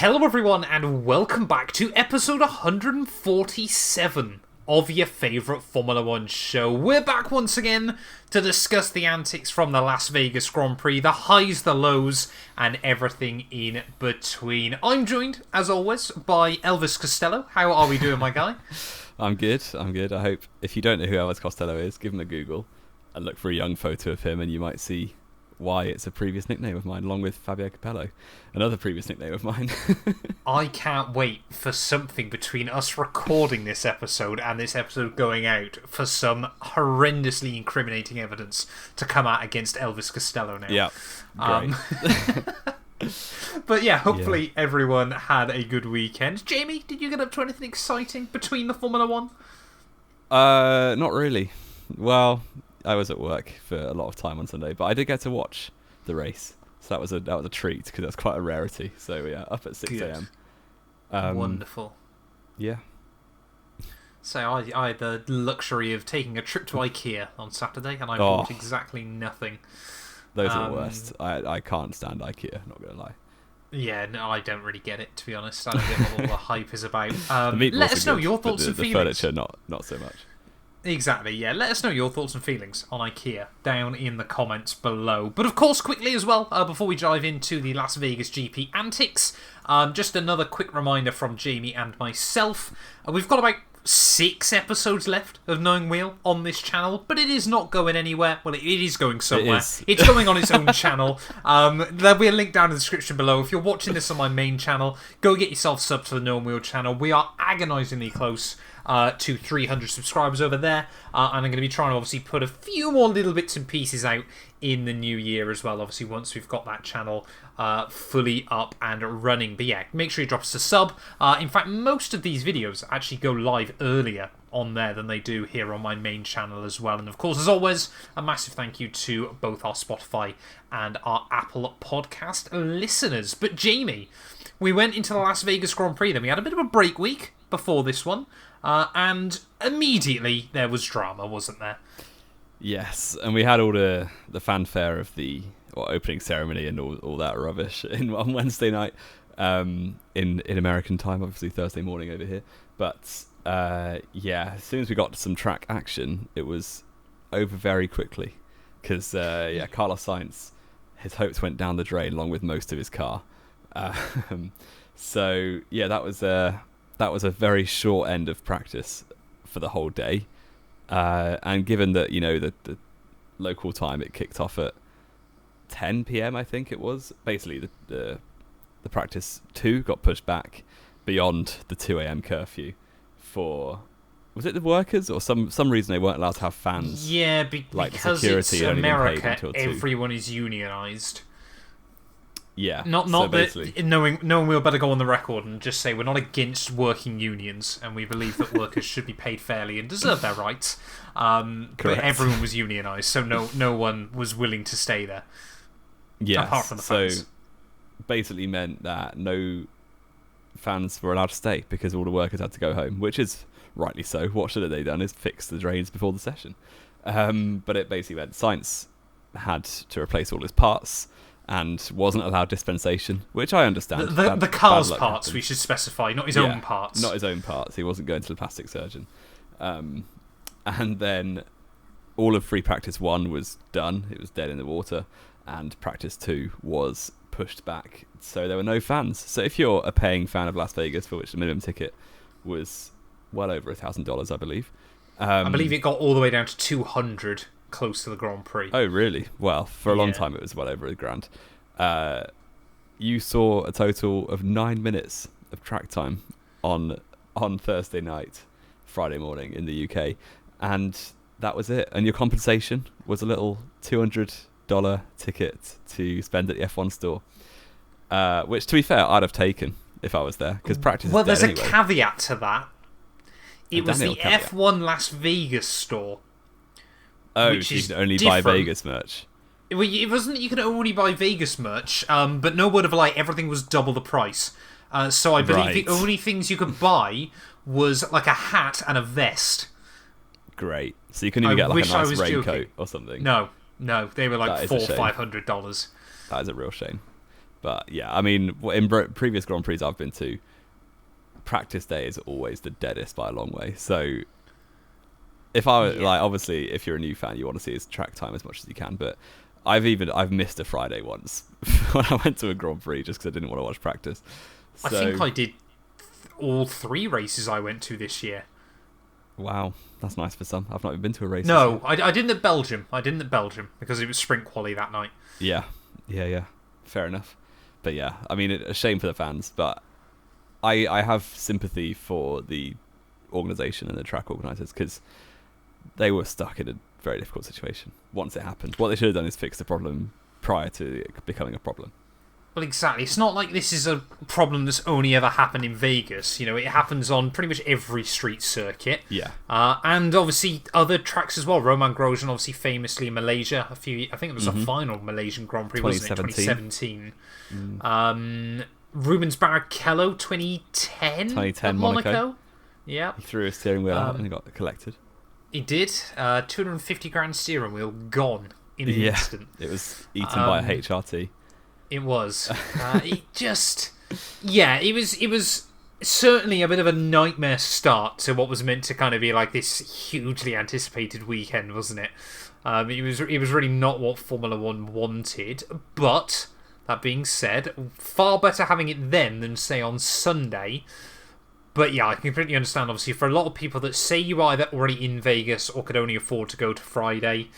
Hello everyone and welcome back to episode 147 of your favourite Formula 1 show. We're back once again to discuss the antics from the Las Vegas Grand Prix, the highs, the lows, and everything in between. I'm joined, as always, by Elvis Costello. How are we doing, my guy? I'm good. I hope, if you don't know who Elvis Costello is, give him a Google and look for a young photo of him and you might see why it's a previous nickname of mine, along with Fabio Capello, another previous nickname of mine. I can't wait for something between us recording this episode and this episode going out for some horrendously incriminating evidence to come out against Elvis Costello now. Yeah, great. But yeah, hopefully everyone had a good weekend. Jamie, did you get up to anything exciting between the Formula 1? Not really. Well, I was at work for a lot of time on Sunday, but I did get to watch the race, so that was a treat because that's quite a rarity. So yeah, up at 6 a.m. Wonderful. Yeah. So I had the luxury of taking a trip to IKEA on Saturday, and I bought exactly nothing. Those are the worst. I can't stand IKEA, not gonna lie. Yeah, no, I don't really get it, to be honest. I don't get what all the hype is about. The let us know your thoughts and feelings. The furniture, not so much. Exactly, yeah. Let us know your thoughts and feelings on IKEA down in the comments below. But of course, quickly as well, before we dive into the Las Vegas GP antics, just another quick reminder from Jamie and myself. We've got about 6 episodes left of Knowing Wheel on this channel, but it is not going anywhere. Well, it is going somewhere. It's going on its own channel. There'll be a link down in the description below. If you're watching this on my main channel, go get yourself subbed to the Knowing Wheel channel. We are agonisingly close to 300 subscribers over there, and I'm going to be trying to obviously put a few more little bits and pieces out in the new year as well, obviously once we've got that channel fully up and running. But yeah, make sure you drop us a sub. In fact, most of these videos actually go live earlier on there than they do here on my main channel as well. And of course, as always, a massive thank you to both our Spotify and our Apple podcast listeners. But Jamie, we went into the Las Vegas Grand Prix, then we had a bit of a break week before this one. And immediately there was drama, wasn't there? Yes, and we had all the fanfare of the opening ceremony and all that rubbish on Wednesday night in American time, obviously Thursday morning over here. But yeah, as soon as we got to some track action, it was over very quickly because Carlos Sainz, his hopes went down the drain along with most of his car. So yeah, that was a very short end of practice for the whole day. And given that, the local time, it kicked off at 10 p.m, I think it was. Basically, the practice 2 got pushed back beyond the 2 a.m. curfew for... Was it the workers or some reason they weren't allowed to have fans? Yeah, because security it's America, until 2. Everyone is unionised. Yeah. Not that knowing we'll better go on the record and just say we're not against working unions and we believe that workers should be paid fairly and deserve their rights. But everyone was unionised, so no one was willing to stay there. Yeah. Apart from the fans. So basically meant that no fans were allowed to stay because all the workers had to go home, which is rightly so. What should have they done is fix the drains before the session. But it basically meant Sainz had to replace all his parts and wasn't allowed dispensation, which I understand. The car's parts, happened. We should specify, not his own parts. Not his own parts. He wasn't going to the plastic surgeon. And then all of free practice 1 was done. It was dead in the water. And practice 2 was pushed back. So there were no fans. So if you're a paying fan of Las Vegas, for which the minimum ticket was well over $1,000, I believe. I believe it got all the way down to 200 close to the Grand Prix. Oh, really? Well, for a long time it was well over $1,000. You saw a total of 9 minutes of track time on Thursday night, Friday morning in the UK, and that was it. And your compensation was a little $200 ticket to spend at the F1 store, which, to be fair, I'd have taken if I was there because practice. Well, there's anyway. A caveat to that. It was the F1 Las Vegas store. Oh, so you can only buy Vegas merch. It wasn't that you could only buy Vegas merch, but no word of a lie, everything was double the price. So I believe the only things you could buy was like a hat and a vest. Great. So you couldn't even get like a nice raincoat or something. No, they were like $400-500. That is a real shame. But yeah, I mean, in previous Grand Prix I've been to, practice day is always the deadest by a long way. So if I like, obviously, if you're a new fan, you want to see his track time as much as you can. But I've missed a Friday once when I went to a Grand Prix just because I didn't want to watch practice. So, I think I did all 3 races I went to this year. Wow, that's nice for some. I've not even been to a race. No, I didn't at Belgium. I didn't at Belgium because it was sprint quali that night. Yeah. Fair enough. But yeah, I mean, a shame for the fans, but I have sympathy for the organisation and the track organisers because they were stuck in a very difficult situation once it happened. What they should have done is fix the problem prior to it becoming a problem. Well, exactly. It's not like this is a problem that's only ever happened in Vegas. You know, it happens on pretty much every street circuit. Yeah. And obviously other tracks as well. Roman Grosjean, obviously famously in Malaysia. I think it was the final Malaysian Grand Prix, wasn't it? 2017. Rubens Barrichello, 2010 at Monaco. Yeah. He threw his steering wheel out and he got collected. He did. 250 grand steering wheel gone in an instant. It was eaten by a HRT. It was. It was certainly a bit of a nightmare start to what was meant to kind of be like this hugely anticipated weekend, wasn't it? It was really not what Formula 1 wanted. But that being said, far better having it then than say on Sunday. But yeah, I completely understand. Obviously, for a lot of people that say you are either already in Vegas or could only afford to go to Friday,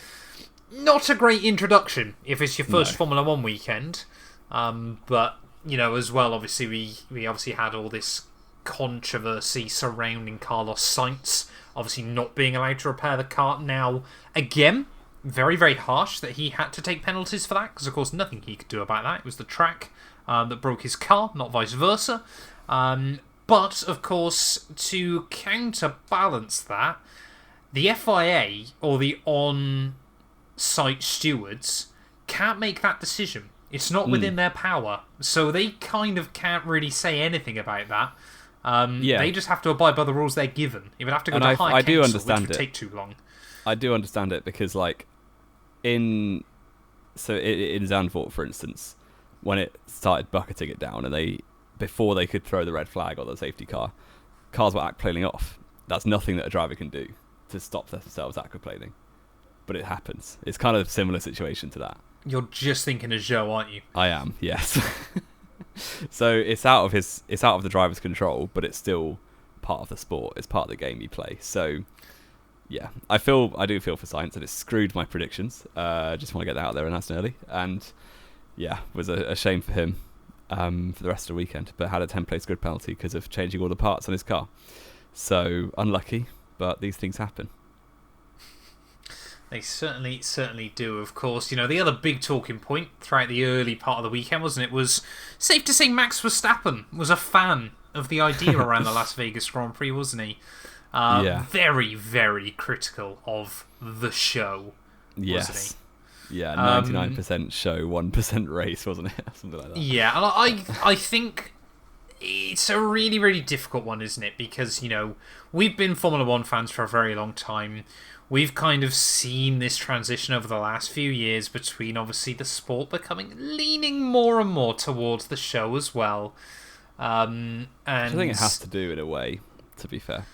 not a great introduction if it's your first Formula 1 weekend. But, you know, as well, obviously, we obviously had all this controversy surrounding Carlos Sainz, obviously not being allowed to repair the car. Now, again, very, very harsh that he had to take penalties for that, because, of course, nothing he could do about that. It was the track that broke his car, not vice versa. But, of course, to counterbalance that, the FIA, or the on-site stewards, can't make that decision. It's not within their power. So they kind of can't really say anything about that. They just have to abide by the rules they're given. It would have to go to high council, which would take too long. I do understand it because, like, in Zandvoort, for instance, when it started bucketing it down and before they could throw the red flag or the safety car, cars were aquaplaning off. That's nothing that a driver can do to stop themselves aquaplaning. But it happens. It's kind of a similar situation to that. You're just thinking of Joe, aren't you? I am, yes. So it's out of the driver's control, but it's still part of the sport. It's part of the game you play. So yeah, I do feel for Sainz, and it screwed my predictions. Just want to get that out there and nice and early. And yeah, it was a shame for him for the rest of the weekend, but had a 10-place grid penalty because of changing all the parts on his car. So unlucky, but these things happen. They certainly do, of course. You know, the other big talking point throughout the early part of the weekend, wasn't it, was safe to say Max Verstappen was a fan of the idea around the Las Vegas Grand Prix, wasn't he? Very, very critical of the show, wasn't he? Yeah, 99% show, 1% race, wasn't it? Something like that. Yeah, and I think it's a really, really difficult one, isn't it? Because, you know, we've been Formula 1 fans for a very long time. We've kind of seen this transition over the last few years between, obviously, the sport leaning more and more towards the show as well. And I think it has to do, in a way, to be fair.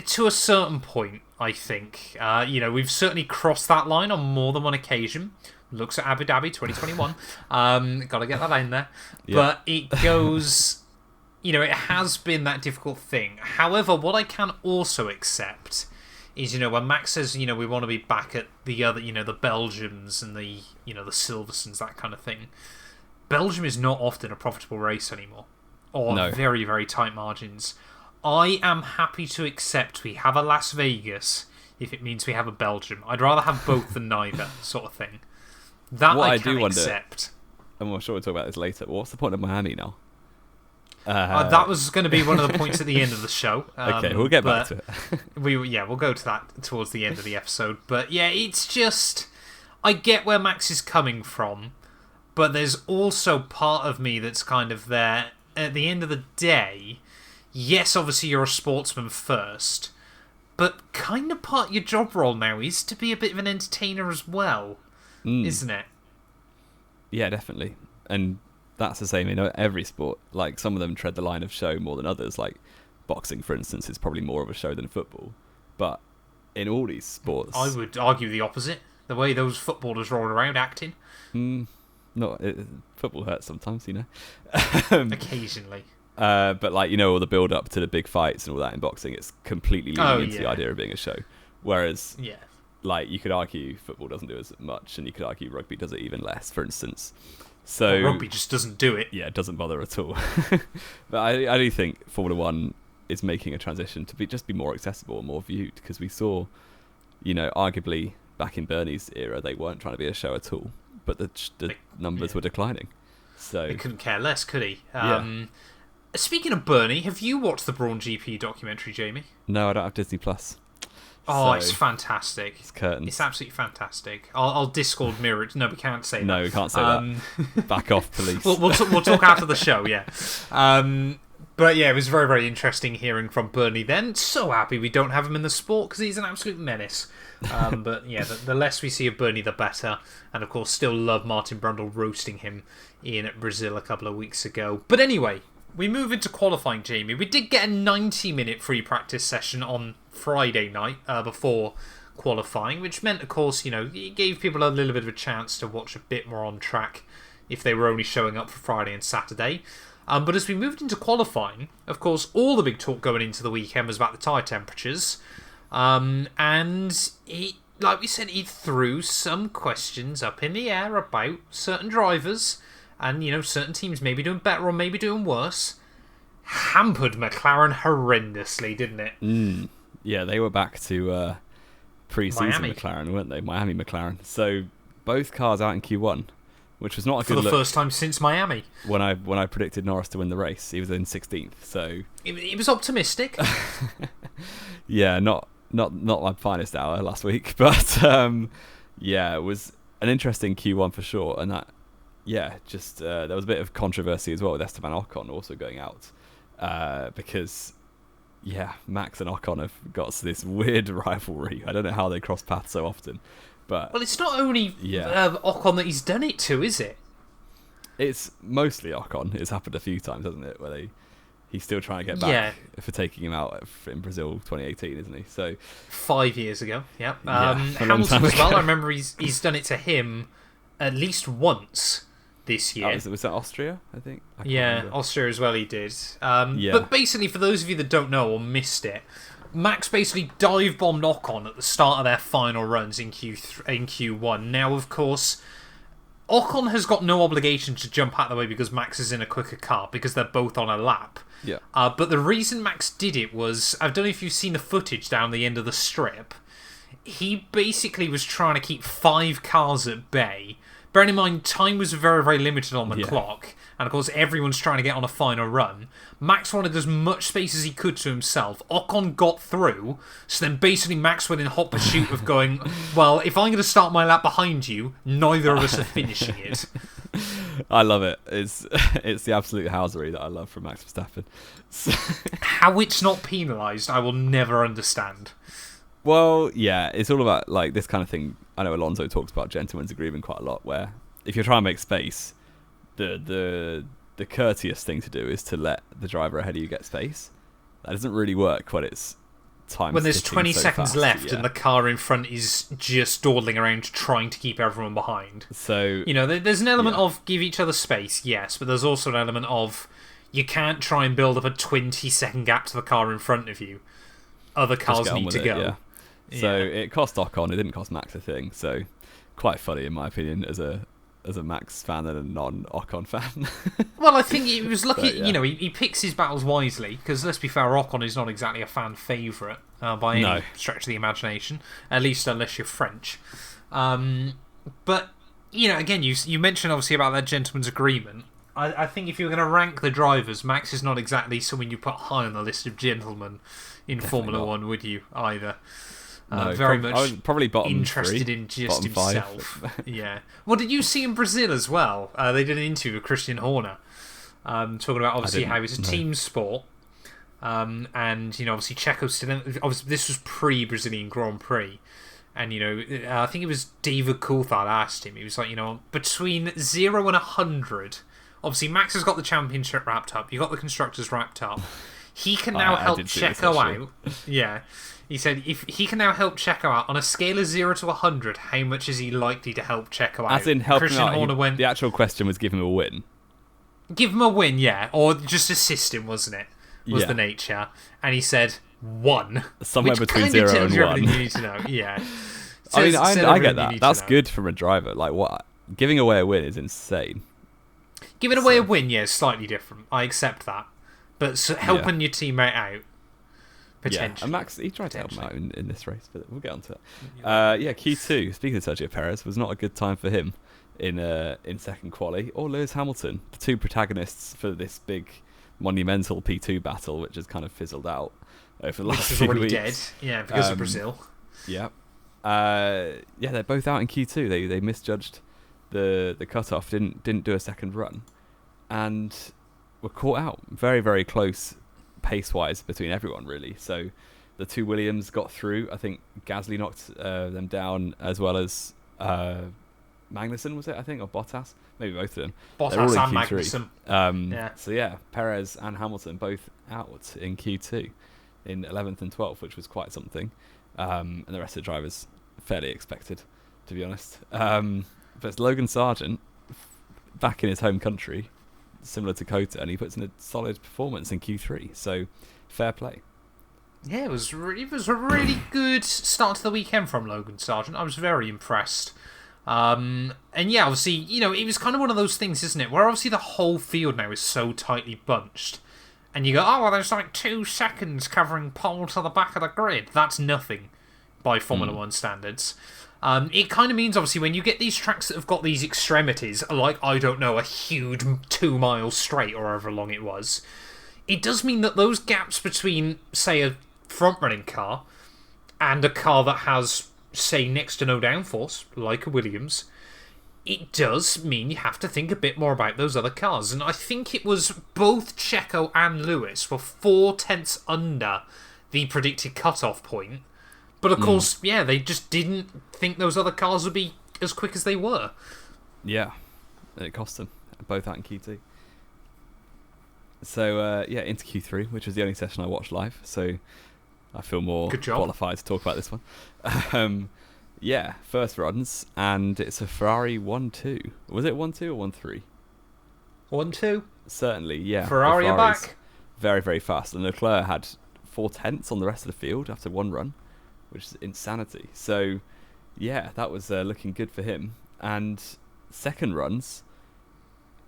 To a certain point, I think. You know, we've certainly crossed that line on more than one occasion. Looks at Abu Dhabi 2021. Got to get that in there. Yep. But it goes... You know, it has been that difficult thing. However, what I can also accept is, you know, when Max says, you know, we want to be back at the other, you know, the Belgians and the, you know, the Silverstones, that kind of thing. Belgium is not often a profitable race anymore. Or very, very tight margins. I am happy to accept we have a Las Vegas if it means we have a Belgium. I'd rather have both than neither, sort of thing. That what I can accept. And I'm sure we'll talk about this later. What's the point of Miami now? That was going to be one of the points at the end of the show. Okay, we'll get back to it. We'll go to that towards the end of the episode. But yeah, it's just... I get where Max is coming from, but there's also part of me that's kind of there. At the end of the day, yes, obviously you're a sportsman first, but kind of part of your job role now is to be a bit of an entertainer as well, isn't it? Yeah, definitely. And that's the same in every sport. Like, some of them tread the line of show more than others. Like, boxing, for instance, is probably more of a show than football. But in all these sports... I would argue the opposite. The way those footballers roll around acting. Football hurts sometimes, Occasionally. But, like, all the build-up to the big fights and all that in boxing, it's completely leaning into the idea of being a show. Whereas, like, you could argue football doesn't do as much, and you could argue rugby does it even less, for instance. So rugby just doesn't do it. Yeah, it doesn't bother at all. But I do think Formula One is making a transition to be more accessible and more viewed, because we saw, arguably back in Bernie's era, they weren't trying to be a show at all, but the numbers were declining. So he couldn't care less, could he? Speaking of Bernie, have you watched the Brawn GP documentary, Jamie? No, I don't have Disney Plus. Oh, it's fantastic. It's curtains. It's absolutely fantastic. I'll Discord mirror it. No, we can't say that. No, we can't say that. Back off, police. We'll talk after the show, yeah. But yeah, it was very, very interesting hearing from Bernie then. So happy we don't have him in the sport, because he's an absolute menace. But yeah, the less we see of Bernie, the better. And of course, still love Martin Brundle roasting him in Brazil a couple of weeks ago. But anyway, we move into qualifying, Jamie. We did get a 90-minute free practice session on Friday night before qualifying, which meant, of course, it gave people a little bit of a chance to watch a bit more on track if they were only showing up for Friday and Saturday. But as we moved into qualifying, of course, all the big talk going into the weekend was about the tyre temperatures. And like we said, he threw some questions up in the air about certain drivers and, certain teams maybe doing better or maybe doing worse. Hampered McLaren horrendously, didn't it? Yeah, they were back to pre-season Miami. McLaren, weren't they? Miami McLaren. So both cars out in Q1, which was not a good look. For the first time since Miami. When I predicted Norris to win the race, he was in 16th. So it was optimistic. Yeah, not my finest hour last week, but it was an interesting Q1 for sure. And that, there was a bit of controversy as well with Esteban Ocon also going out because. Yeah, Max and Ocon have got this weird rivalry. I don't know how they cross paths so often, but well, it's not only Ocon that he's done it to, is it? It's mostly Ocon. It's happened a few times, hasn't it? Where he's still trying to get back for taking him out in Brazil 2018, isn't he? So 5 years ago, Hamilton as well. I remember he's done it to him at least once this year. Was that Austria, I think? Austria as well he did. But basically, for those of you that don't know or missed it, Max basically dive-bombed Ocon at the start of their final runs in Q1. Now, of course, Ocon has got no obligation to jump out of the way because Max is in a quicker car, because they're both on a lap. Yeah. But the reason Max did it was, I don't know if you've seen the footage down the end of the strip, he basically was trying to keep 5 cars at bay. Bearing in mind, time was very, very limited on the clock, and of course everyone's trying to get on a final run. Max wanted as much space as he could to himself. Ocon got through, so then basically Max went in hot pursuit of going, well, if I'm going to start my lap behind you, neither of us are finishing it. I love it. It's the absolute housery that I love from Max Verstappen. How it's not penalised, I will never understand. Well, yeah, it's all about like this kind of thing. I know Alonso talks about gentleman's agreement quite a lot, where if you're trying to make space, the courteous thing to do is to let the driver ahead of you get space. That doesn't really work when it's time. When there's 20 seconds fast, left and the car in front is just dawdling around trying to keep everyone behind. So there's an element of give each other space, yes, but there's also an element of you can't try and build up a 20-second gap to the car in front of you. Other cars need to go. Yeah. So it cost Ocon, it didn't cost Max a thing. So quite funny in my opinion as a Max fan and a non-Ocon fan. Well, I think he was lucky. But, he picks his battles wisely, because let's be fair, Ocon is not exactly a fan favourite by any stretch of the imagination, at least unless you're French. But again, you mentioned obviously about that gentleman's agreement. I think if you're going to rank the drivers, Max is not exactly someone you put high on the list of gentlemen in Formula One, would you, either? Very much I was probably bottom interested 3, in just bottom himself. Yeah. Well, did you see in Brazil as well? They did an interview with Christian Horner, talking about obviously how it's a team sport, and obviously Checo still. Obviously, this was pre-Brazilian Grand Prix, and I think it was David Coulthard asked him. He was like, between 0 and 100, obviously Max has got the championship wrapped up. You got the constructors wrapped up. He can now help Checo out. Yeah. He said if he can now help Checo out on a scale of 0 to 100, how much is he likely to help Checo out? As in helping Christian out. Horner went, the actual question was give him a win. Give him a win, yeah, or just assist him, wasn't it? Was the nature, and he said 1, somewhere which between kind of 0 tells and you 1. everything you need to know. Yeah. I mean, I get that. That's know. good from a driver. Like what? Giving away a win is insane. Giving away a win, yeah, is slightly different. I accept that, but helping your teammate out. Potentially. Yeah, and Max, he tried to help him out in this race, but we'll get onto it. Q2, speaking of Sergio Perez, was not a good time for him in second quali, or Lewis Hamilton, the two protagonists for this big monumental P2 battle, which has kind of fizzled out over the last few weeks. Dead, yeah, because of Brazil. Yeah. They're both out in Q2. They misjudged the cutoff, didn't do a second run, and were caught out. Very, very close pace-wise between everyone, really. So the two Williams got through. I think Gasly knocked them down, as well as Magnussen, was it, I think, or Bottas? Maybe both of them. Bottas and Magnussen. So yeah, Perez and Hamilton both out in Q2 in 11th and 12th, which was quite something. And the rest of the drivers fairly expected, to be honest. But it's Logan Sargent back in his home country, similar to Kota, and he puts in a solid performance in Q3. So fair play. Yeah, it was a really good start to the weekend from Logan Sargent. I was very impressed. And yeah, obviously, it was kind of one of those things, isn't it? Where obviously the whole field now is so tightly bunched. And you go, oh, well, there's like 2 seconds covering pole to the back of the grid. That's nothing by Formula 1 standards. It kind of means, obviously, when you get these tracks that have got these extremities, like, I don't know, a huge 2 miles straight or however long it was, it does mean that those gaps between, say, a front-running car and a car that has, say, next to no downforce, like a Williams, it does mean you have to think a bit more about those other cars. And I think it was both Checo and Lewis were 4 tenths under the predicted cut-off point. But of course, yeah, they just didn't think those other cars would be as quick as they were. Yeah, it cost them. Both out in Q2. So, into Q3, which was the only session I watched live. So I feel more qualified to talk about this one. First runs, and it's a Ferrari 1-2. Was it 1-2 or 1-3? 1-2. Certainly, yeah. Ferrari are back. Very, very fast. And Leclerc had 4 tenths on the rest of the field after one run, which is insanity. So, yeah, that was looking good for him. And second runs,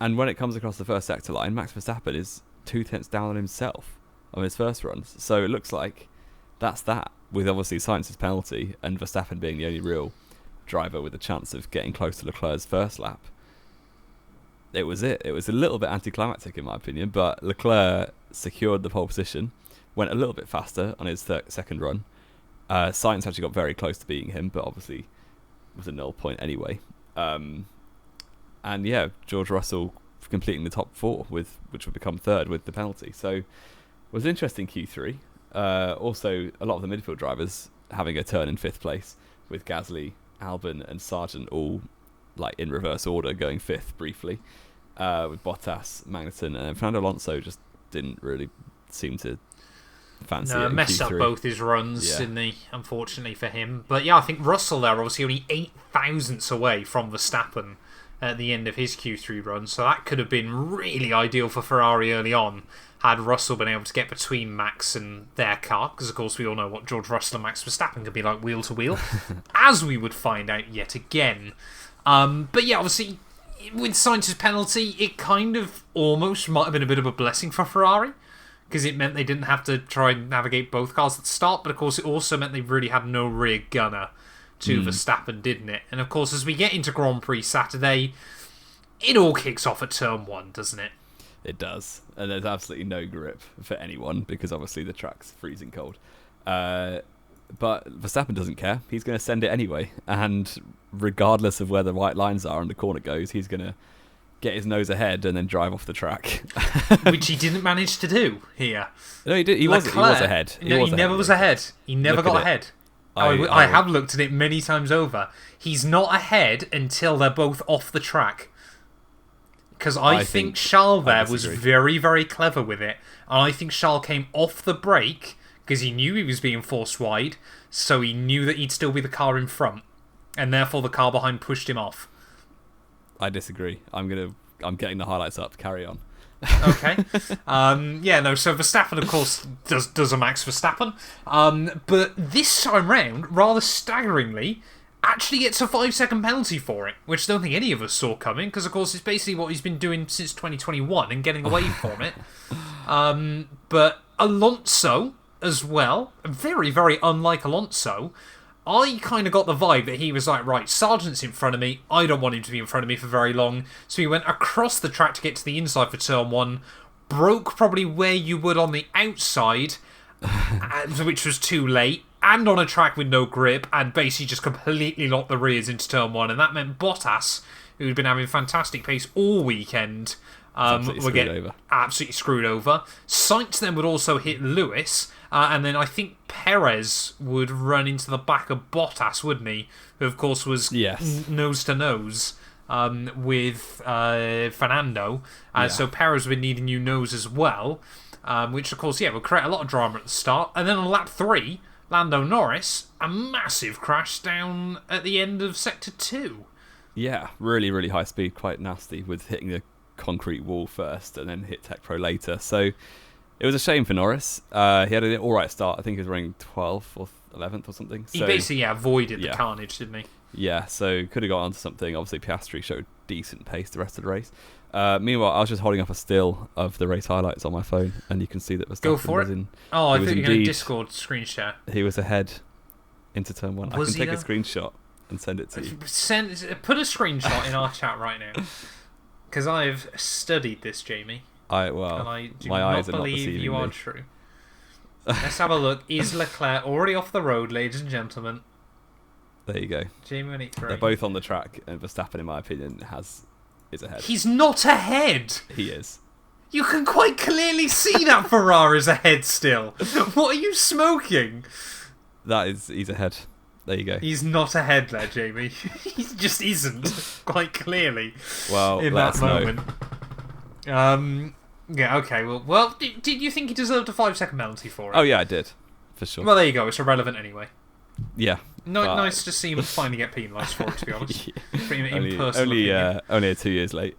and when it comes across the first sector line, Max Verstappen is 2 tenths down on himself on his first runs. So it looks like that's that, with obviously Sainz's penalty and Verstappen being the only real driver with a chance of getting close to Leclerc's first lap. It was it. It was a little bit anticlimactic in my opinion, but Leclerc secured the pole position, went a little bit faster on his second run. Sainz actually got very close to beating him, but obviously was a null point anyway. And yeah, George Russell completing the top 4, which would become third with the penalty. So it was an interesting Q3. Also, a lot of the midfield drivers having a turn in 5th place, with Gasly, Albon and Sargent all like in reverse order going 5th briefly, with Bottas, Magnussen, and Fernando Alonso just didn't really seem to fancy it in messed Q3. Up both his runs, didn't he, unfortunately for him. But yeah, I think Russell there obviously only 8 thousandths away from Verstappen at the end of his Q3 run, so that could have been really ideal for Ferrari early on had Russell been able to get between Max and their car, because of course we all know what George Russell and Max Verstappen could be like wheel to wheel, as we would find out yet again. But yeah, obviously with Sainz's penalty, it kind of almost might have been a bit of a blessing for Ferrari, because it meant they didn't have to try and navigate both cars at the start, but of course it also meant they really had no rear gunner to Verstappen, didn't it? And of course, as we get into Grand Prix Saturday, it all kicks off at turn 1, doesn't it? It does, and there's absolutely no grip for anyone, because obviously the track's freezing cold. But Verstappen doesn't care. He's going to send it anyway, and regardless of where the white lines are and the corner goes, he's going to get his nose ahead and then drive off the track. Which he didn't manage to do here. No, he did. He was ahead. He never was ahead. He never got ahead. I have looked at it many times over. He's not ahead until they're both off the track. because I think Charles there was very, very clever with it. And I think Charles came off the brake because he knew he was being forced wide, so he knew that he'd still be the car in front, and therefore the car behind pushed him off. I disagree. I'm getting the highlights up. Carry on. Okay. So Verstappen, of course, does a Max Verstappen. But this time round, rather staggeringly, actually gets a 5-second penalty for it, which I don't think any of us saw coming, because, of course, it's basically what he's been doing since 2021 and getting away from it. But Alonso, as well, very, very unlike Alonso, I kind of got the vibe that he was like, right, Sargent's in front of me, I don't want him to be in front of me for very long, so he went across the track to get to the inside for turn 1, broke probably where you would on the outside, which was too late, and on a track with no grip, and basically just completely locked the rears into turn 1, and that meant Bottas, who'd been having fantastic pace all weekend, would get absolutely screwed over. Sainz then would also hit Lewis, and then I think Perez would run into the back of Bottas, wouldn't he? Who, of course, was nose to nose with Fernando. So Perez would need a new nose as well, which, of course, would create a lot of drama at the start. And then on lap 3, Lando Norris, a massive crash down at the end of Sector 2. Yeah, really, really high speed, quite nasty, with hitting the concrete wall first and then hit Tech Pro later. So it was a shame for Norris. He had an alright start. I think he was running 12th or 11th or something. He basically avoided the carnage, didn't he? Yeah, so could have got onto something. Obviously, Piastri showed decent pace the rest of the race. Meanwhile, I was just holding up a still of the race highlights on my phone, and you can see that Verstappen Go for was it. in. Oh, I think you're going to Discord screen share. He was ahead into turn 1. I can take a screenshot and send it to you. Put a screenshot in our chat right now, because I've studied this, Jamie. And I do my not eyes are not believe deceiving you are me. true. Let's have a look. Is Leclerc already off the road, ladies and gentlemen? There you go. Jamie183. They're both on the track, and Verstappen, in my opinion, is ahead. He's not ahead. He is. You can quite clearly see that Ferrari's ahead still. What are you smoking? He's ahead. There you go. He's not ahead there, Jamie. He just isn't, quite clearly. Well, in that moment. Yeah, okay. Well, did you think he deserved a 5-second penalty for it? Oh, yeah, I did. For sure. Well, there you go. It's irrelevant anyway. Yeah. Nice to see him finally get penalised for it, to be honest. Only 2 years late.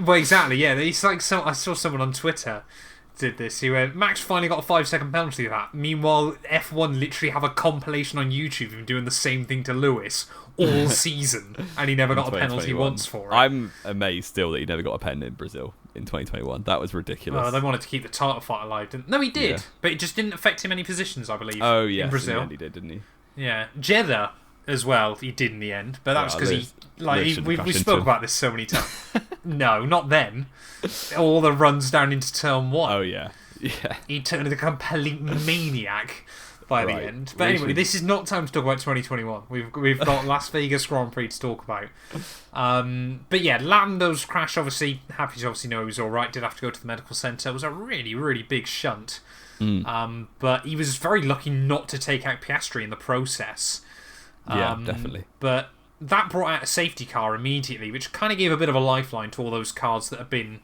Well, exactly, yeah. It's like I saw someone on Twitter did this. He went, Max finally got a 5-second penalty for that. Meanwhile, F1 literally have a compilation on YouTube of him doing the same thing to Lewis all season, and he never got a penalty once for it. I'm amazed still that he never got a pen in Brazil in 2021. That was ridiculous. Well, they wanted to keep the title fight alive, didn't they? No, he did, but it just didn't affect him any positions, I believe. Oh, yeah, in Brazil. in the end he did, didn't he? Yeah, Jeddah as well. He did in the end, but that was because we spoke about this so many times. No, not then. All the runs down into turn 1. Oh yeah. He turned into a complete maniac by the end. But anyway, this is not time to talk about 2021. We've got Las Vegas Grand Prix to talk about. But yeah, Lando's crash. Happy to obviously know he was all right. Did have to go to the medical centre. It was a really, really big shunt. But he was very lucky not to take out Piastri in the process. Yeah, definitely. But that brought out a safety car immediately, which kind of gave a bit of a lifeline to all those cars that have been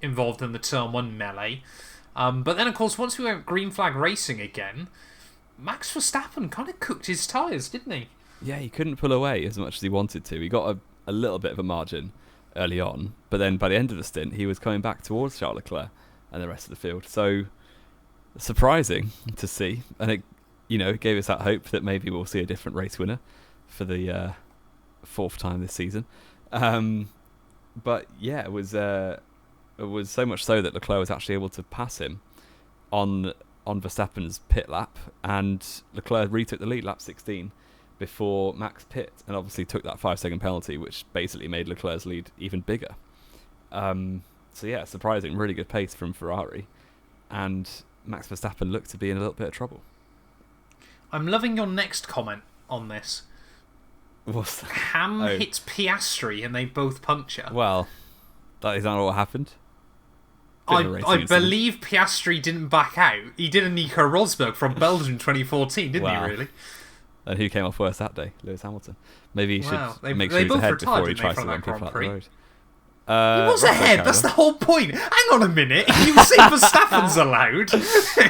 involved in the turn 1 melee. But then, of course, once we went green flag racing again, Max Verstappen kind of cooked his tyres, didn't he? Yeah, he couldn't pull away as much as he wanted to. He got a little bit of a margin early on, but then by the end of the stint, he was coming back towards Charles Leclerc and the rest of the field. So surprising to see, and it gave us that hope that maybe we'll see a different race winner for the 4th time this season. But yeah, it was so much so that Leclerc was actually able to pass him on Verstappen's pit lap, and Leclerc retook the lead lap 16 before Max pit, and obviously took that 5-second penalty, which basically made Leclerc's lead even bigger. So yeah, surprising, really good pace from Ferrari, and Max Verstappen looked to be in a little bit of trouble. I'm loving your next comment on this. What's that? Ham hits Piastri and they both puncture. Well, that is not what happened. I believe Piastri didn't back out. He did a Nico Rosberg from Belgium 2014, didn't he, really? And who came off worse that day? Lewis Hamilton. Maybe he should make sure they he's both ahead retired, before he tries to from run that people Grand out the Prix. road. He was Rosberg ahead. carried That's on. the whole point. Hang on a minute. You were saying Verstappen's allowed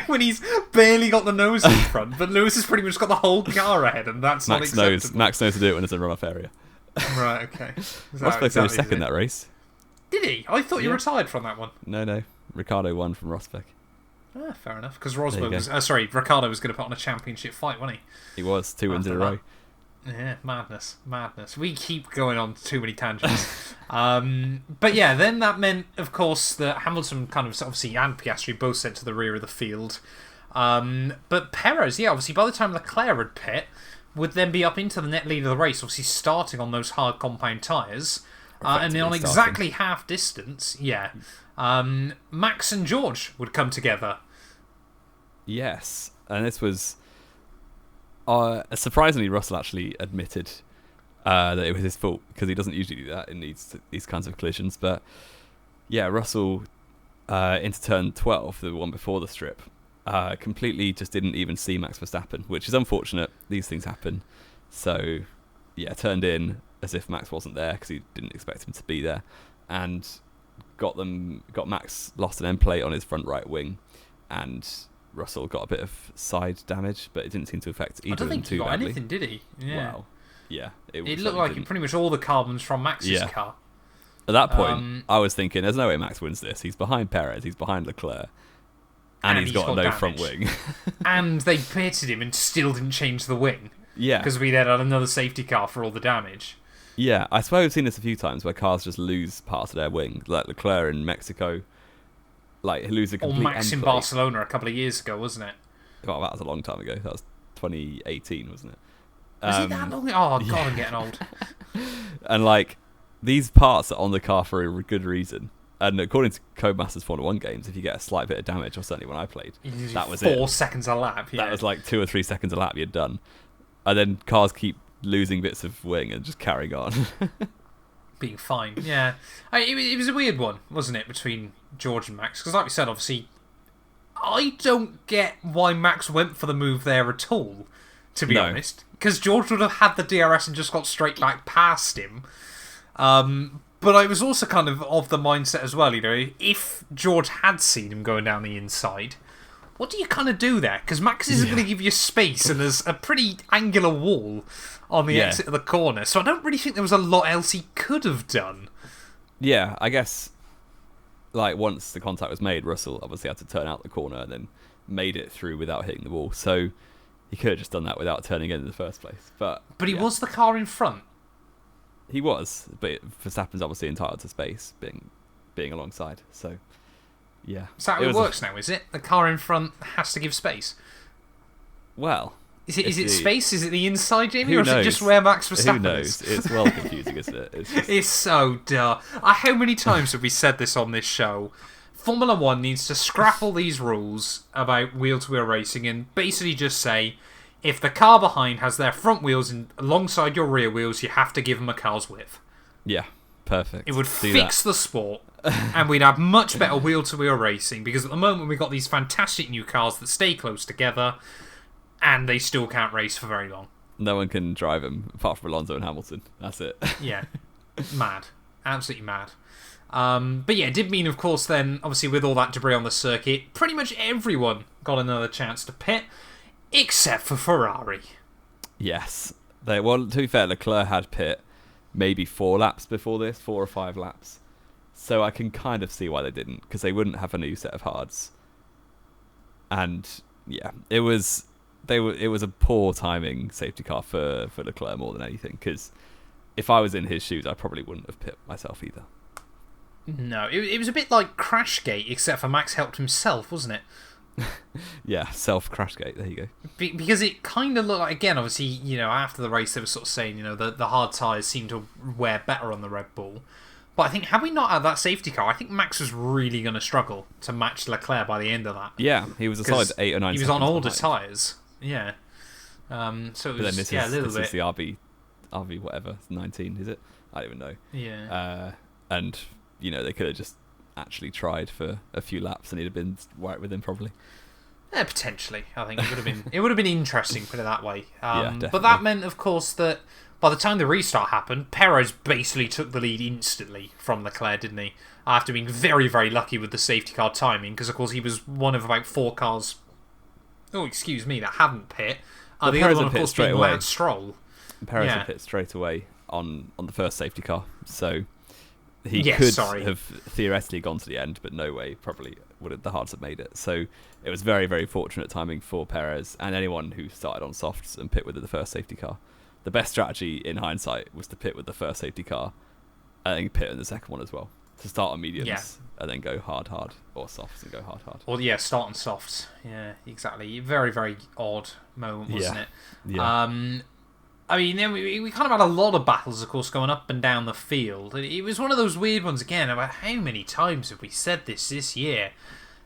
when he's barely got the nose in front, but Lewis has pretty much got the whole car ahead, and that's not acceptable. Max knows to do it when it's a runoff area. Right. Okay. Rosberg finished second that race. Did he? I thought you retired from that one. No. Ricardo won from Rosberg. Ah, fair enough. Because Rosberg was... Ricardo was going to put on a championship fight, wasn't he? He was 2 wins in a row. Yeah, madness. We keep going on too many tangents. But yeah, then that meant, of course, that Hamilton kind of obviously and Piastri both sent to the rear of the field. But Perez, obviously by the time Leclerc would pit, would then be up into the net lead of the race, obviously starting on those hard compound tyres. And then on exactly half distance, Max and George would come together. Yes, and this was... surprisingly, Russell actually admitted that it was his fault, because he doesn't usually do that in these kinds of collisions. But yeah, Russell into turn 12, the one before the strip, completely just didn't even see Max Verstappen, which is unfortunate. These things happen. So yeah, turned in as if Max wasn't there because he didn't expect him to be there, and got Max lost an end plate on his front right wing, and Russell got a bit of side damage, but it didn't seem to affect either of them too badly. I don't think he got anything, did he? Yeah. Wow. Yeah. It looked like pretty much all the carbons from Max's car. At that point, I was thinking, there's no way Max wins this. He's behind Perez, he's behind Leclerc, and he's got no damage. Front wing. And they pitted him and still didn't change the wing. Yeah. Because we then had another safety car for all the damage. Yeah, I suppose I've seen this a few times where cars just lose part of their wing, like Leclerc in Mexico. Like, lose a complete Or Max in Barcelona a couple of years ago, wasn't it? Oh, that was a long time ago. That was 2018, wasn't it? Was it that long? Oh, God, I'm getting old. And, like, these parts are on the car for a good reason. And according to Codemasters Formula 1 games, if you get a slight bit of damage, or certainly when I played, that was 4 seconds a lap. Yeah. That was like 2 or 3 seconds a lap you're done. And then cars keep losing bits of wing and just carrying on. Being fine, yeah. It was a weird one, wasn't it, between George and Max? Because like we said, obviously, I don't get why Max went for the move there at all, to be honest. Because George would have had the DRS and just got straight back past him. But I was also kind of the mindset as well, if George had seen him going down the inside, what do you kind of do there? Because Max isn't going to give you space, and there's a pretty angular wall on the exit of the corner, so I don't really think there was a lot else he could have done. Yeah, I guess, like, once the contact was made, Russell obviously had to turn out the corner and then made it through without hitting the wall, so he could have just done that without turning in the first place. But he was the car in front. He was, but Verstappen's obviously entitled to space, being alongside, so... Yeah. Is that how it works now, is it? The car in front has to give space? Well... Is it space? Is it the inside, Jamie? Who or is knows? It just where Max Verstappen Who knows? is? It's well confusing, isn't it? It's so duh. How many times have we said this on this show? Formula 1 needs to scrap all these rules about wheel-to-wheel racing and basically just say, if the car behind has their front wheels alongside your rear wheels, you have to give them a car's width. Yeah, perfect. It would fix the sport, and we'd have much better wheel-to-wheel racing, because at the moment we've got these fantastic new cars that stay close together, and they still can't race for very long. No one can drive them, apart from Alonso and Hamilton. That's it. Yeah. Mad. Absolutely mad. But yeah, it did mean, of course, then, obviously with all that debris on the circuit, pretty much everyone got another chance to pit, except for Ferrari. Yes. Well, to be fair, Leclerc had pit maybe 4 laps before this, 4 or 5 laps. So I can kind of see why they didn't, because they wouldn't have a new set of hards. And yeah, it was a poor timing safety car for Leclerc more than anything, because if I was in his shoes, I probably wouldn't have pit myself either. No, it was a bit like Crashgate, except for Max helped himself, wasn't it? Yeah, self-Crashgate, there you go. Because it kind of looked like, again, obviously, after the race they were sort of saying, the hard tyres seem to wear better on the Red Bull. But I think, had we not had that safety car, I think Max was really going to struggle to match Leclerc by the end of that. Yeah, he was a solid 8 or 9 he was on older tyres. Yeah. So it was, a little bit. This is the RB whatever, 19, is it? I don't even know. Yeah. And, they could have just actually tried for a few laps and he'd have been right with him probably. Potentially. I think it would have been interesting, put it that way. Definitely. But that meant, of course, that by the time the restart happened, Perez basically took the lead instantly from Leclerc, didn't he? After being very, very lucky with the safety car timing, because, of course, he was one of about 4 cars, that hadn't pit. The other one, of course, being Lance Stroll. Perez had pit straight away on the first safety car, so he could have theoretically gone to the end, but no way, probably the hards have made it. So it was very, very fortunate timing for Perez and anyone who started on softs and pit with the first safety car. The best strategy in hindsight was to pit with the first safety car and then pit in the second one as well. To start on mediums and then go hard, or softs and go hard. Or start on softs. Yeah, exactly. Very, very odd moment, wasn't it? Yeah. I mean, then we kind of had a lot of battles, of course, going up and down the field. It was one of those weird ones, again, about how many times have we said this year?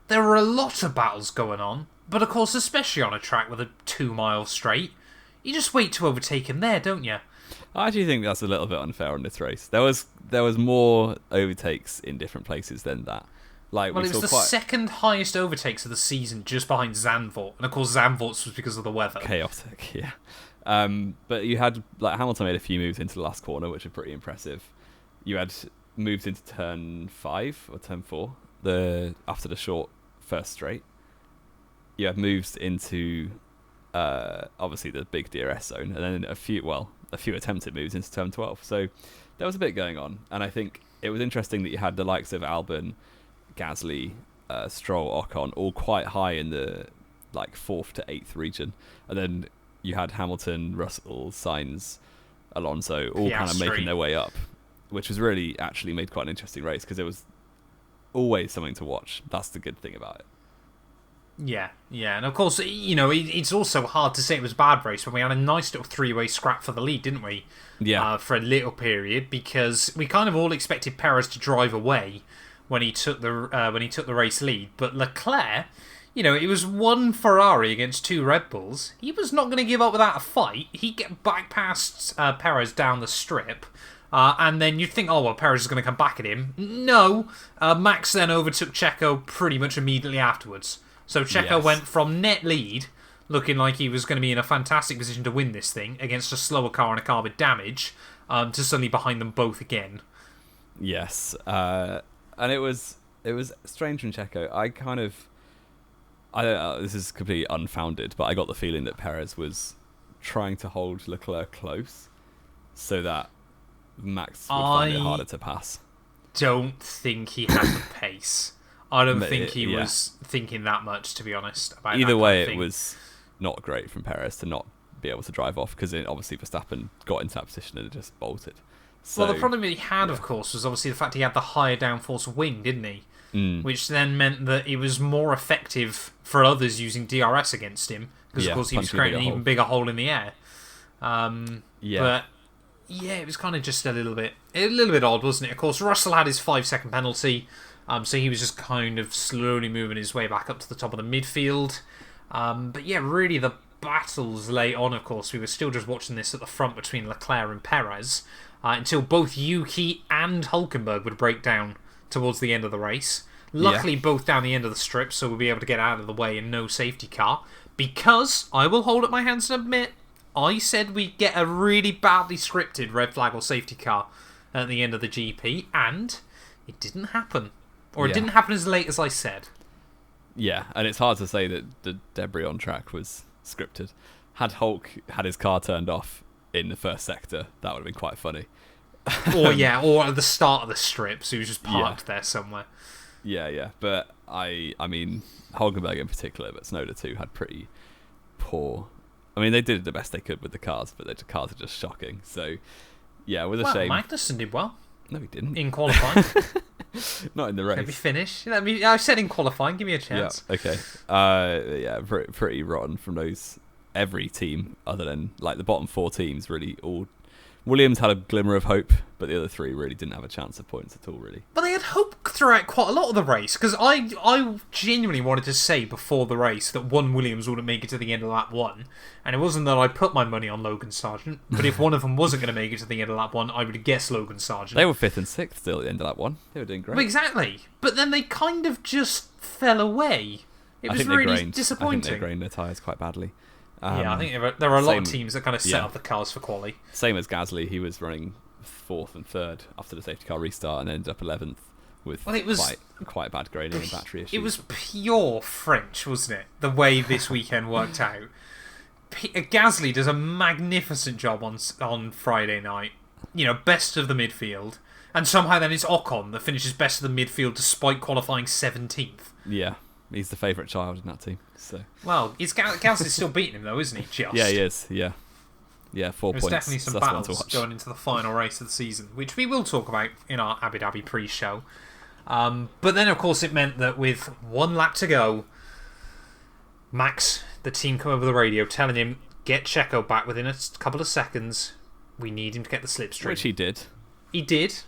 There were a lot of battles going on, but of course, especially on a track with a 2-mile straight, you just wait to overtake him there, don't you? I actually think that's a little bit unfair on this race. There was more overtakes in different places than that. It was the second highest overtakes of the season, just behind Zandvoort, and of course Zandvoort's was because of the weather. Chaotic, yeah. But you had Hamilton made a few moves into the last corner, which are pretty impressive. You had moves into turn 5 or turn 4, after the short first straight. You had moves into obviously the big DRS zone, and then a few attempted moves into turn 12. So there was a bit going on, and I think it was interesting that you had the likes of Albon, Gasly, Stroll, Ocon all quite high in the 4th to 8th region, and then you had Hamilton, Russell, Sainz, Alonso all kind of making their way up, which was really actually made quite an interesting race because it was always something to watch. That's the good thing about it. Yeah, and of course, it's also hard to say it was a bad race when we had a nice little 3-way scrap for the lead, didn't we? Yeah. For a little period, because we kind of all expected Perez to drive away when he took the race lead, but Leclerc, it was one Ferrari against 2 Red Bulls. He was not going to give up without a fight. He'd get back past Perez down the strip. And then you'd think, Perez is going to come back at him. No, Max then overtook Checo pretty much immediately afterwards. So Checo went from net lead, looking like he was going to be in a fantastic position to win this thing against a slower car and a car with damage, to suddenly behind them both again. Yes, and it was strange from Checo. I don't know, this is completely unfounded, but I got the feeling that Perez was trying to hold Leclerc close so that Max would find it harder to pass. Don't think he had the pace. I don't think he was thinking that much, to be honest. About either way, it was not great from Perez to not be able to drive off, because obviously Verstappen got into that position and it just bolted. So, well, the problem he had, of course, was obviously the fact he had the higher downforce wing, didn't he? Which then meant that it was more effective for others using DRS against him, because of course he was creating an even bigger hole in the air. But it was kind of just a little bit odd, wasn't it? Of course, Russell had his 5-second penalty, so he was just kind of slowly moving his way back up to the top of the midfield. But really the battles late on, of course, we were still just watching this at the front between Leclerc and Perez, until both Yuki and Hülkenberg would break down towards the end of the race. Luckily, both down the end of the strip, so we'll be able to get out of the way and no safety car. Because, I will hold up my hands and admit, I said we'd get a really badly scripted red flag or safety car at the end of the GP, and it didn't happen. Or it didn't happen as late as I said. Yeah, and it's hard to say that the debris on track was scripted. Had Hulk had his car turned off in the first sector, that would have been quite funny. Or at the start of the strip, so he was just parked there somewhere. Yeah, but I mean, Hülkenberg in particular, but Tsunoda too, had pretty poor. I mean, they did the best they could with the cars, but the cars are just shocking. So, yeah, with a shame. Magnussen did well. No, he didn't. In qualifying. Not in the race. Let me finish. I said in qualifying, give me a chance. Yeah, okay. Pretty rotten from those. Every team, other than the bottom 4 teams, really all. Williams had a glimmer of hope, but the other 3 really didn't have a chance of points at all, really. But they had hope throughout quite a lot of the race, because I genuinely wanted to say before the race that one Williams wouldn't make it to the end of lap 1, and it wasn't that I put my money on Logan Sargent, but if one of them wasn't going to make it to the end of lap 1, I would guess Logan Sargent. They were 5th and 6th still at the end of lap 1. They were doing great. Well, exactly. But then they kind of just fell away. It was really disappointing. I think they grained their tyres quite badly. I think there are a lot of teams that kind of set up the cars for quali. Same as Gasly, he was running 4th and 3rd after the safety car restart and ended up 11th with quite bad graining and battery issues. It was pure French, wasn't it? The way this weekend worked out. Gasly does a magnificent job on Friday night. Best of the midfield. And somehow then it's Ocon that finishes best of the midfield despite qualifying 17th. Yeah. He's the favourite child in that team. So. Well, Gasly's still beating him though, isn't he? Just. Yeah, he is. Yeah. Yeah, 4 points. There's definitely some battles going into the final race of the season, which we will talk about in our Abu Dhabi pre-show. But then, of course, it meant that with 1 lap to go, Max, the team, come over the radio telling him, get Checo back within a couple of seconds. We need him to get the slipstream. Which he did. He did.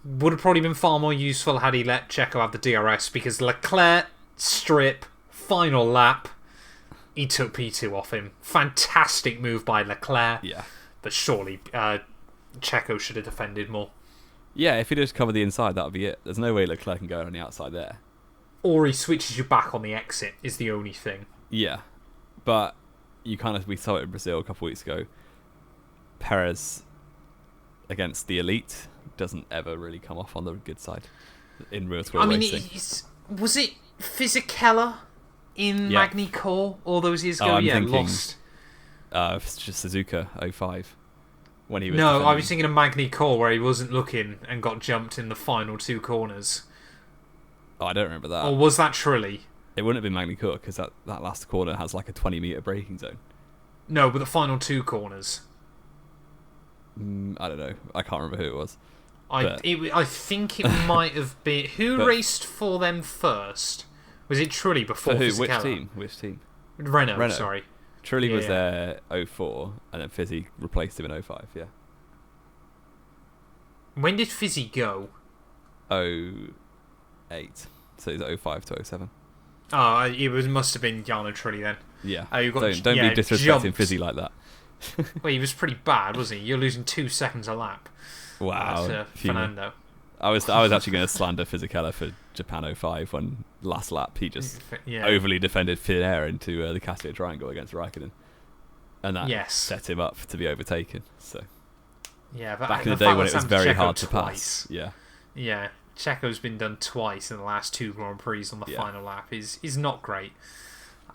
Would have probably been far more useful had he let Checo have the DRS, because Leclerc, strip, final lap, he took P2 off him. Fantastic move by Leclerc. Yeah. But surely Checo should have defended more. Yeah, if he just covered the inside, that would be it. There's no way Leclerc can go on the outside there. Or he switches you back on the exit is the only thing. Yeah. But we saw it in Brazil a couple of weeks ago. Perez against the elite doesn't ever really come off on the good side in real world racing. Was it Fisichella in Magny Core all those years ago? I'm thinking, lost. Suzuka 05 when he was. No, defending. I was thinking of Magny Core where he wasn't looking and got jumped in the final 2 corners. Oh, I don't remember that. Or was that Trilly? It wouldn't have been Magny Core because that last corner has like a 20-metre braking zone. No, but the final 2 corners. I don't know. I can't remember who it was. I think it might have been... Who raced for them first? Was it Trulli before for who? Fisichella? Which team? Renault, sorry. Trulli was there 04, and then Fizzy replaced him in 05, yeah. When did Fizzy go? 08. So it's 05 to 07. Oh, it must have been Jarno Trulli then. Yeah. Don't be disrespecting Fizzy like that. Well, he was pretty bad, wasn't he? You're losing 2 seconds a lap. Wow. To Fernando. I was actually going to slander Fisichella for Japan 05 when last lap he just overly defended thin air into the Castillo Triangle against Raikkonen. And that set him up to be overtaken. So but back in the day when it was very hard to pass. Yeah. Yeah. Checo's been done twice in the last 2 Grand Prix on the final lap. Is not great.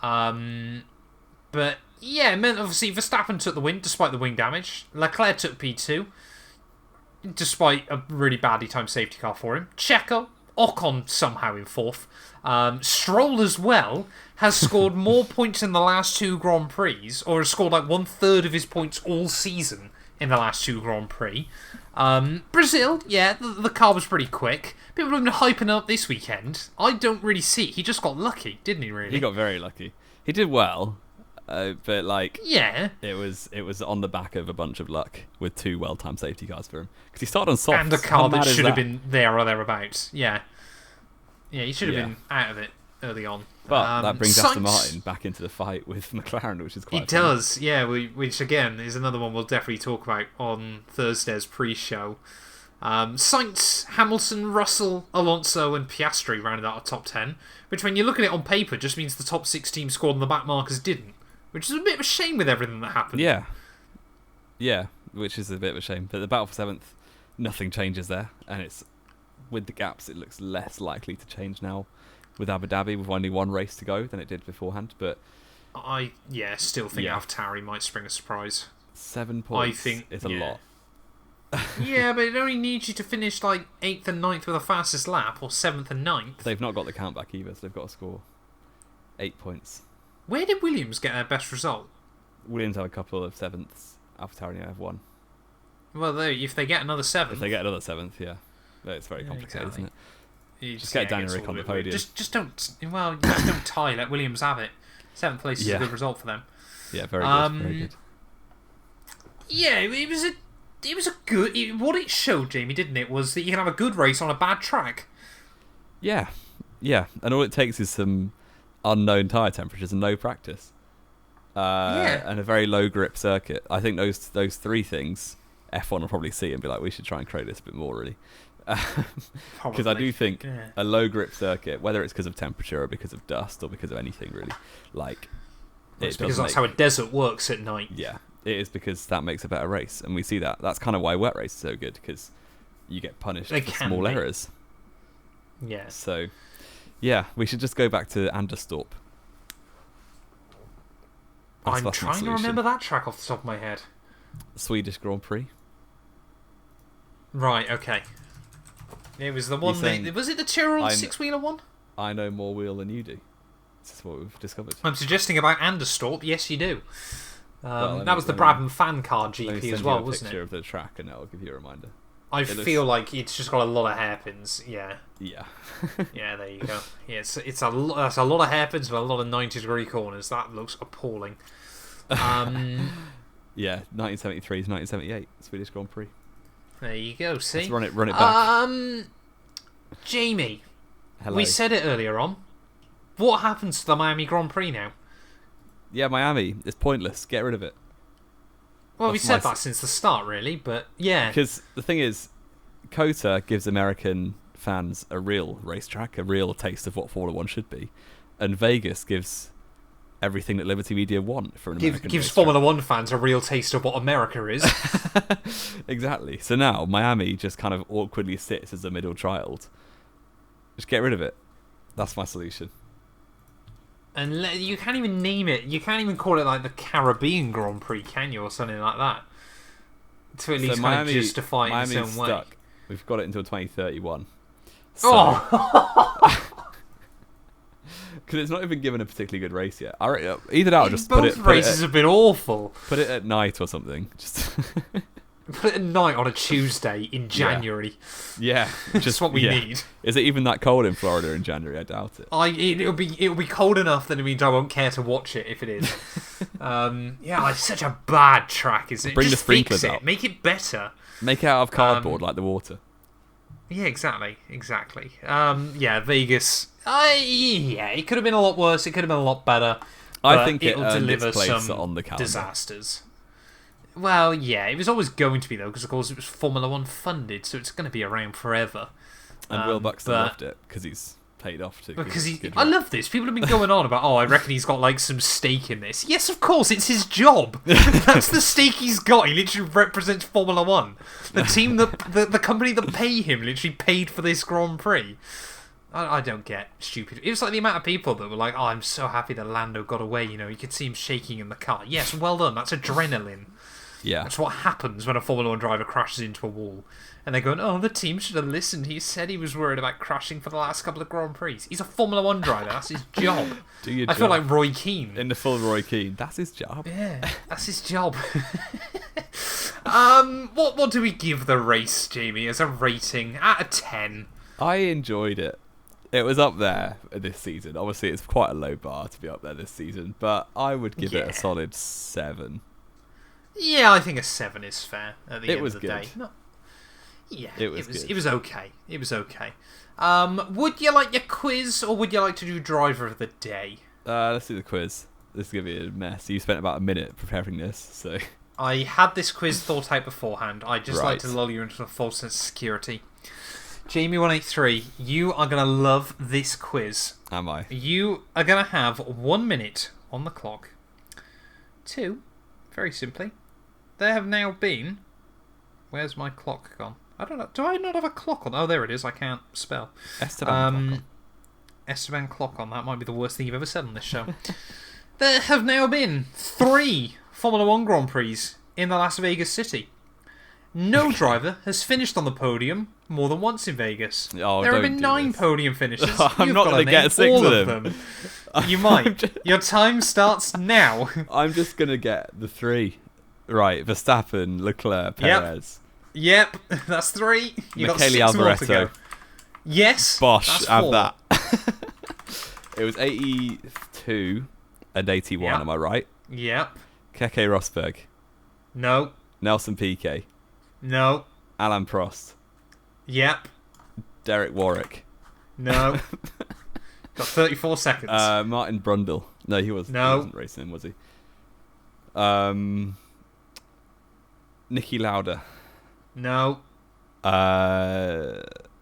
But yeah, it meant obviously Verstappen took the win despite the wing damage. Leclerc took P2 despite a really badly timed safety car for him. Checo, Ocon somehow in 4th. Stroll as well has scored more points in the last 2 Grand Prix, or has scored like 1/3 of his points all season in the last 2 Grand Prix. Brazil, the car was pretty quick. People have been hyping up this weekend. I don't really see. He just got lucky, didn't he? Really, he got very lucky. He did well. But it was on the back of a bunch of luck with 2 well-timed safety cars for him because he started on soft and a car that should have been there or thereabouts. Yeah, he should have been out of it early on. But that brings Aston Martin back into the fight with McLaren, which is quite. It does, which again is another one we'll definitely talk about on Thursday's pre-show. Sainz, Hamilton, Russell, Alonso, and Piastri rounded out a top 10, which when you look at it on paper just means the top 6 teams scored and the back markers didn't. Which is a bit of a shame with everything that happened. Yeah, which is a bit of a shame. But the battle for 7th, nothing changes there. And it's with the gaps, it looks less likely to change now with Abu Dhabi with only 1 race to go than it did beforehand. But I still think AlphaTauri might spring a surprise. 7 points is a lot. Yeah, but it only needs you to finish like 8th and 9th with the fastest lap, or 7th and 9th. They've not got the count back either, so they've got to score 8 points. Where did Williams get their best result? Williams have a couple of 7ths. AlphaTauri have 1. Well, if they get another 7th... If they get another 7th, it's very complicated, isn't it? Just get Daniel Rick on the podium. Just don't... Well, just don't tie. Let Williams have it. 7th place is a good result for them. Yeah, very good. Very good. Yeah, it was a good... What it showed, Jamie, didn't it, was that you can have a good race on a bad track. Yeah. And all it takes is some unknown tyre temperatures and no practice. And a very low grip circuit. I think those 3 things F1 will probably see and be like, we should try and create this a bit more, really. Because I do think a low grip circuit, whether it's because of temperature or because of dust or because of anything really, like it's because that's how a desert works at night. Yeah, it is because that makes a better race, and we see that. That's kind of why wet race is so good, because you get punished for small errors. Yeah. So, yeah, we should just go back to Anderstorp. I'm trying to remember that track off the top of my head. Swedish Grand Prix. Right, okay. It was the one was it the Tyrrell six-wheeler one? I know more wheel than you do. This is what we've discovered. I'm suggesting about Anderstorp. Yes, you do. That was the Brabham Fan Car GP as well, wasn't it? Let me send you a picture of the track and I'll give you a reminder. I feel like it's just got a lot of hairpins. Yeah. Yeah. Yeah, there you go. Yeah, that's a lot of hairpins and a lot of 90-degree corners. That looks appalling. Yeah, 1973 to 1978 Swedish Grand Prix. There you go. See, let's run it back. Jamie, hello. We said it earlier on. What happens to the Miami Grand Prix now? Yeah, Miami. It's pointless. Get rid of it. Well, we said that since the start, really, but yeah. Because the thing is, COTA gives American fans a real racetrack, a real taste of what Formula 1 should be, and Vegas gives everything that Liberty Media want for an American gives racetrack. Formula 1 fans a real taste of what America is. Exactly. So now Miami just kind of awkwardly sits as a middle child. Just get rid of it. That's my solution. And you can't even name it. You can't even call it like the Caribbean Grand Prix, can you, or something like that? To at least kind of justify it in its own way. We've got it until 2031. So, because it's not even given a particularly good race yet. Either that or just both races have been awful. Put it at night or something. Just put it at night on a Tuesday in January. Yeah, just what we need. Is it even that cold in Florida in January? I doubt it. It'll be cold enough that it means I won't care to watch it if it is. Yeah, it's such a bad track, isn't it? Bring just the sprinklers fix it. out. Make it better. Make it out of cardboard like the water. Yeah, exactly. Yeah, Vegas. It could have been a lot worse. It could have been a lot better. I think it'll deliver some on the calendar. disasters. Well, yeah, it was always going to be though, because of course it was Formula 1 funded, so it's going to be around forever. And Will Buxton loved it because he's paid off to. Because I love this. People have been going on about, I reckon he's got like some stake in this. Yes, of course, it's his job. That's the stake he's got. He literally represents Formula 1. The team the company that pay him literally paid for this Grand Prix. I don't get stupid. It was like the amount of people that were like, I'm so happy that Lando got away. You could see him shaking in the car. Yes, well done. That's adrenaline. Yeah. That's what happens when a Formula 1 driver crashes into a wall. And they're going, the team should have listened. He said he was worried about crashing for the last couple of Grand Prix. He's a Formula 1 driver. That's his job. I feel like Roy Keane. In the full Roy Keane. That's his job. Yeah, that's his job. What do we give the race, Jamie, as a rating? Out of 10. I enjoyed it. It was up there this season. Obviously, it's quite a low bar to be up there this season. But I would give it a solid 7. Yeah, I think a 7 is fair at the end of the day. Yeah, it was good. It was okay. It was okay. Would you like your quiz, or would you like to do driver of the day? Let's do the quiz. This is going to be a mess. You spent about a minute preparing this, so... I had this quiz thought out beforehand. I just like to lull you into a false sense of security. Jamie183, you are going to love this quiz. Am I? You are going to have 1 minute on the clock. 2, very simply, there have now been... Where's my clock gone? I don't know. Do I not have a clock on? Oh, there it is. I can't spell. Esteban clock on. That might be the worst thing you've ever said on this show. There have now been 3 Formula 1 Grand Prix in the Las Vegas city. No driver has finished on the podium more than once in Vegas. Oh, there have been 9 podium finishes. I'm not going to get 6 of them. You might. Your time starts now. I'm just going to get the 3. Right, Verstappen, Leclerc, Perez. Yep, that's 3. You got 6 Alboreto. more to go. Yes, Bosch, that's 4. have that. It was 82 and 81, am I right? Yep. Keke Rosberg. No. Nelson Piquet. No. Alain Prost. Yep. Derek Warwick. No. Got 34 seconds. Martin Brundle. No, he wasn't. No. He wasn't racing, was he? Nicky Lauda. No.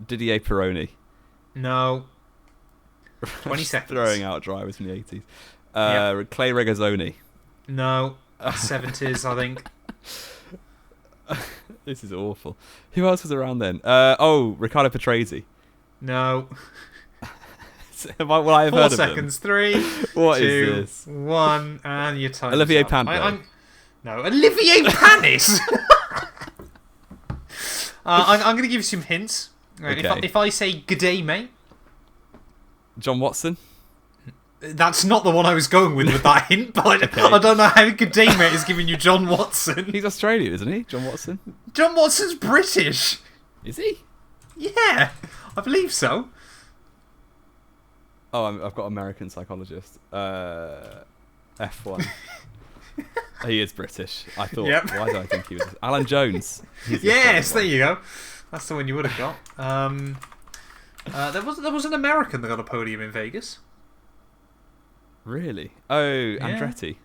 Didier Pironi. No. 20 seconds. Throwing out drivers from the 80s. Clay Regazzoni. No. 70s, I think. This is awful. Who else was around then? Riccardo Patrese. No. Will I have 4 heard seconds. of them? 3, What 2, is this? 1, and your time. Olivier Panis. No, Olivier Panis. I'm going to give you some hints. Right, Okay. if I say "G'day, mate," John Watson. that's not the one I was going with that hint. But Okay. I don't know how "G'day, mate" is giving you John Watson. He's Australian, isn't he? John Watson. John Watson's British. Is he? Yeah, I believe so. Oh, I've got American psychologist. F1. He is British. I thought. Yep. Why do I think he was? Alan Jones. He's the Yes, there Australian one. you go. That's the one you would have got. There was an American that got a podium in Vegas. Really? Oh, Andretti.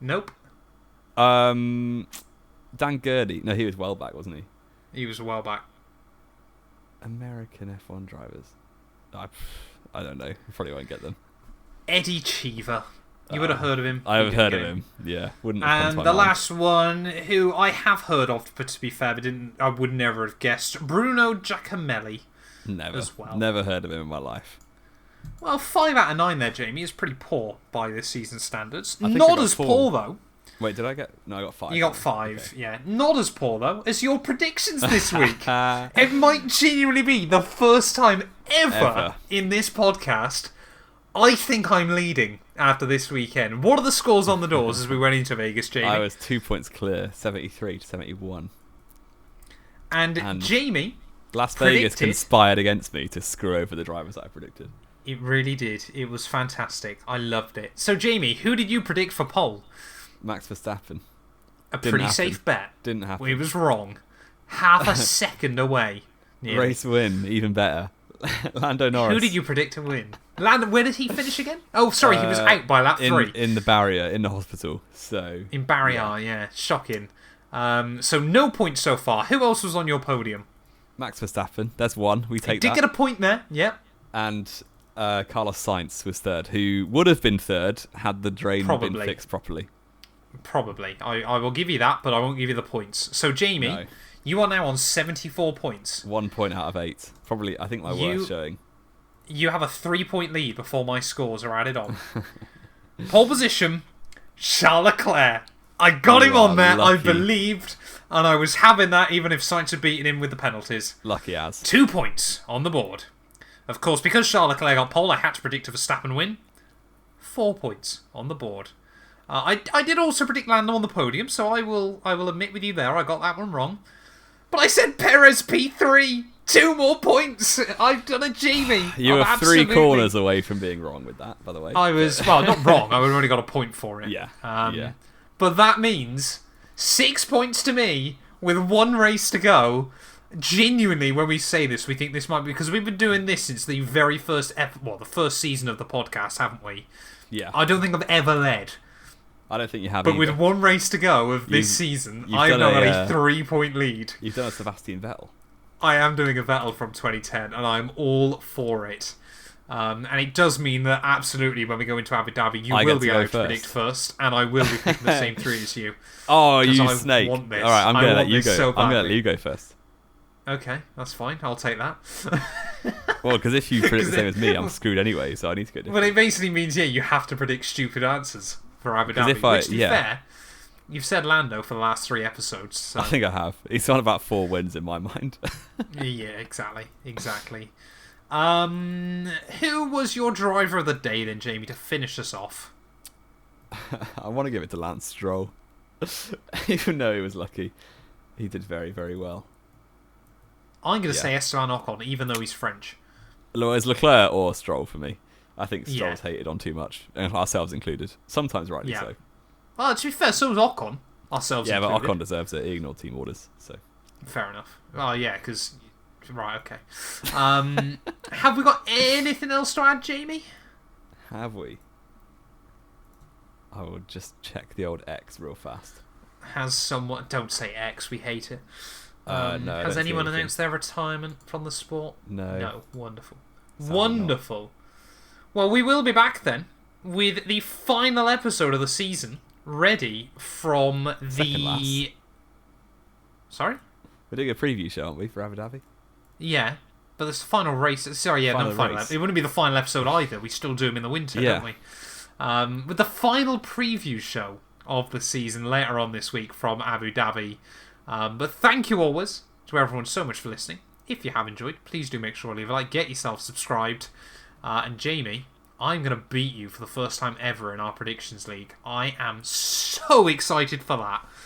Nope. Dan Gurley. No, he was well back, wasn't he? He was a while back. American F1 drivers. I don't know. Probably won't get them. Eddie Cheever. You would have heard of him. I have You heard didn't of get him. Yeah, wouldn't have come And to my the mind. last one, who I have heard of, but to be fair, I would never have guessed, Bruno Giacomelli. Never. as well. Never heard of him in my life. Well, 5 out of 9 there, Jamie, is pretty poor by this season's standards. I think I Not got as 4. poor, though. Wait, did I get? No, I got 5. You got 5, Okay. yeah. Not as poor, though, as your predictions this week. It might genuinely be the first time ever in this podcast I think I'm leading after this weekend. What are the scores on the doors as we went into Vegas, Jamie? I was 2 points clear, 73 to 71. And Jamie... Las Vegas predicted- conspired against me to screw over the drivers that I predicted. It really did. It was fantastic. I loved it. So, Jamie, who did you predict for pole? Max Verstappen. A Didn't pretty happen. safe bet. Didn't happen. Well, he was wrong. Half a second away. nearly. Race win, even better. Lando Norris. Who did you predict to win? Lando, where did he finish again? Oh, sorry, he was out by lap 3. In the barrier, in the hospital. So In Barrier, yeah. Shocking. So no points so far. Who else was on your podium? Max Verstappen, that's one. We take Did that. get a point there, yep. And Carlos Sainz was third, who would have been third had the drain been Probably. fixed properly. Probably. I will give you that, but I won't give you the points. So, Jamie, No. you are now on 74 points. 1 point out of 8. Probably, I think my worst showing. You have a 3-point lead before my scores are added on. Pole position, Charles Leclerc. I got You him on are there. I lucky. believed, and I was having that even if Sainz had beaten him with the penalties. Lucky as. 2 points on the board. Of course, because Charles Leclerc got pole, I had to predict a Verstappen win. 4 points on the board. I did also predict Lando on the podium, so I will admit with you there, I got that one wrong. But I said Perez P3. 2 more points. I've done a Jamie. You I've were 3 absolutely- corners away from being wrong with that, by the way. I was, well, not wrong. I would have only got a point for it. Yeah, yeah. But that means 6 points to me with 1 race to go. Genuinely, when we say this, we think this might be... Because we've been doing this since the very first... the first season of the podcast, haven't we? Yeah. I don't think I've ever led. I don't think you have But either. with 1 race to go of this season, I've now got a 3-point lead. You've done a Sebastian Vettel. I am doing a Vettel from 2010, and I'm all for it. And it does mean that absolutely, when we go into Abu Dhabi, you I will get be to go able to predict first, and I will be picking the same 3 as you. Oh, 'Cause you I snake. want this. Alright, I'm I going to want let you this go. so I'm going to let badly. you go first. Okay, that's fine. I'll take that. Well, because if you predict the same as me, I'm screwed anyway, so I need to go different. But it basically means, yeah, you have to predict stupid answers for Abu 'Cause Dhabi. if I- Which, to be yeah. fair, you've said Lando for the last 3 episodes. So. I think I have. It's on about 4 wins in my mind. Yeah, exactly. Who was your driver of the day then, Jamie, to finish us off? I want to give it to Lance Stroll. Even though he was lucky. He did very, very well. I'm going to Yeah. say Esteban Ocon, even though he's French. Is Leclerc or Stroll for me? I think Yeah. Stroll's hated on too much, and ourselves included. Sometimes rightly Yeah. so. Well, to be fair, so was Ocon. Ourselves Yeah, but included. Ocon deserves it. He ignored team orders, so. Fair enough. Oh, yeah, because... Right, okay. Have we got anything else to add, Jamie? Have we? I will just check the old X real fast. Has someone... Don't say X, we hate it. No, has anyone announced their retirement from the sport? No. No. Wonderful. Sadly Wonderful. Not. Well, we will be back then with the final episode of the season, ready from the... Sorry? We're doing a preview show, aren't we, for Abu Dhabi? Yeah, but this final race... Sorry, yeah, final no final race. It wouldn't be the final episode either. We still do them in the winter, don't we? With the final preview show of the season later on this week from Abu Dhabi. But thank you always to everyone so much for listening. If you have enjoyed, please do make sure to leave a like, get yourself subscribed. And Jamie, I'm going to beat you for the first time ever in our Predictions League. I am so excited for that.